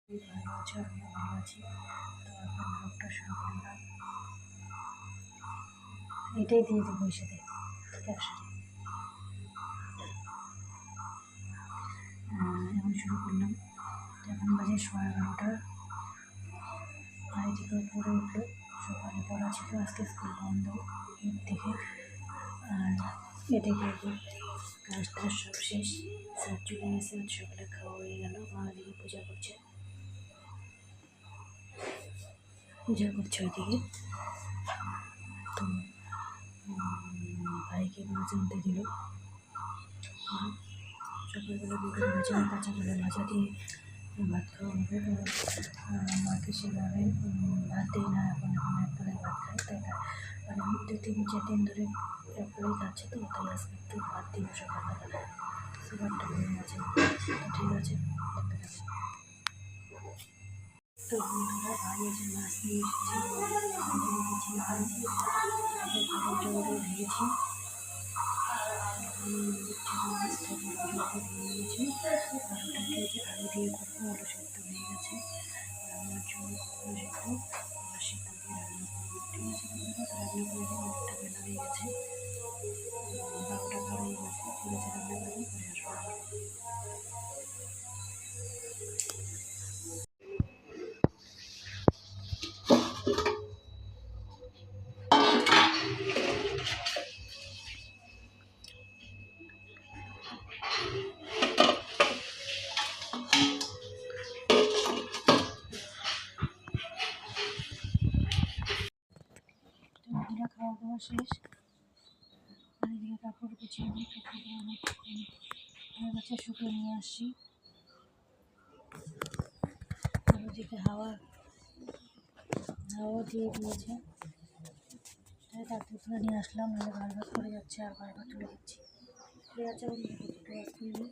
ভালো আছো, আমিও ভালো আছি। তো এখন ব্লগটা শুরু করলাম, এটাই দিয়ে দেবো এর সাথে ক্যাপশনে। এখন শুরু করলাম। এখন বাজে 11:30। বাড়ি থেকে উপরে উঠলো, সকালে পড়া ছিল, আজকে স্কুল বন্ধ ঈদ থেকে। আর এদিকে কাজ টাজ সব শেষ, স্যার চলে এসে সকালে খাওয়া হয়ে গেল। মা ওদিকে পূজা করছে ওইদিকে। তো ভাইকে মাছ আনতে দিল। সকালবেলা বেগুন ভাজা, কাঁচা কলা ভাজা দিয়ে ভাত খাওয়া হবে। তো মাকে সেভাবে ভাত দিই না, এখন একবারে ভাত খাই। তাই মানে 2-3-4 দিন ধরে একবারেই খাচ্ছে, তো তাই আজকে একটু ভাত দিব সকালবেলা। সুগারটা হয়ে গেছে, তো ঠিক আছে দেখতে থাকো। তো বন্ধুরা, ভাই যে মাছ নিয়ে এসেছি, ভেজেছি, জলে ভেজেছি। মাছটা জলে ভেজেছি, আর ওটাকে যে আলু দিয়ে করবো, আলু সেদ্ধ হয়ে গেছে। আমার জন্য করবো সেদ্ধ, আবার সেদ্ধ দিয়ে রান্না করবো। ঠিক আছে বন্ধুরা, তো রান্না করে দিই, অনেকটা বেলা হয়ে গেছে, 12টা পার হয়ে গেছে। ঠিক আছে, রান্না করে দিই, পরে আসবো। বন্ধুরা, খাওয়া দাওয়া শেষ। আর এদিকে কাপড় গুছিয়ে নিই, কাপড়গুলো অনেক হয়ে গেছে, শুকিয়ে নিয়ে আসছি। আর ওদিকে হাওয়া দিয়ে দিয়েছে, তাই তাড়াতাড়ি তুলে নিয়ে আসলাম, নাহলে বারবার করে যাচ্ছে আর বারবার তুলে দিচ্ছি। ঠিক আছে বন্ধুরা,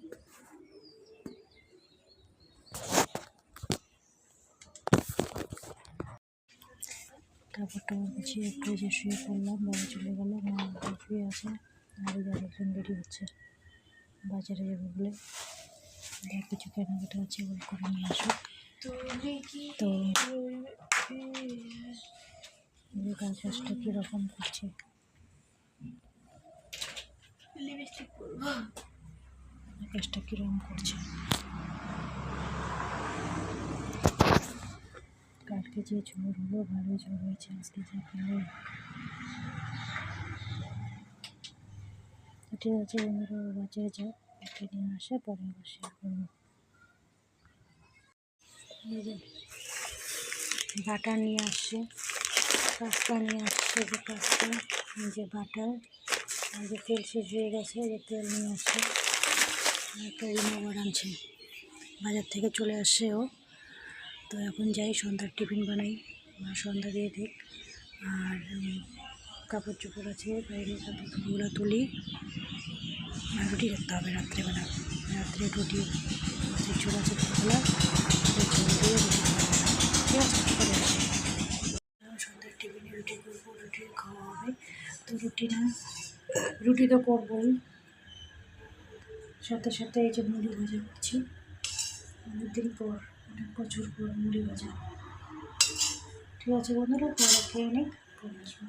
কাপড়টা গুছিয়ে একটু যে শুয়ে পড়লাম। বাবা চলে গেল, মা শুয়ে আছে, আর আরেকজন রেডি হচ্ছে বাজারে যাবে বলে। যা কিছু কেনাকাটা আছে ওই করে নিয়ে আসুক। তো কাজটা কীরকম করছে, কাজটা কীরকম করছে। কালকে যে ঝড় হলো, ভালো ঝড় হয়েছে, আজকে যে ভালো। ঠিক আছে বন্ধুরা, বাজারে যাও, একটা নিয়ে আসে, পরে আবার শেয়ার করবো। বাটার নিয়ে আসছে, পাস্তা নিয়ে আসছে, যে পাস্তা, যে বাটার, আর যে তেল শেষ হয়ে গেছে, যে তেল নিয়ে আসছে। একটা রিমোভার আনছে, বাজার থেকে চলে আসছে ও। তো এখন যাই, সন্ধ্যার টিফিন বানাই, মা সন্ধ্যা দিয়ে দিক। আর কাপড় চোপড় আছে বাইরে, কাপড়গুলো তুলি। আর রুটি করতে হবে রাত্রেবেলা, রাত্রে রুটি ছোট আছে দুপুরবেলা, ঝোল দিয়ে রুটি খাওয়া হবে। ঠিক আছে, করে আসি। সন্ধ্যার টিফিনে রুটি করবো, রুটি খাওয়া হবে। তো রুটি তো করবোই, সাথে সাথে এই যে মুড়ি ভাজা করছি, অনেকদিন পর, অনেক বছর পর মুড়ি ভাজা। ঠিক আছে বন্ধুরা, পরে খেয়ে নিই, পরে আসবো।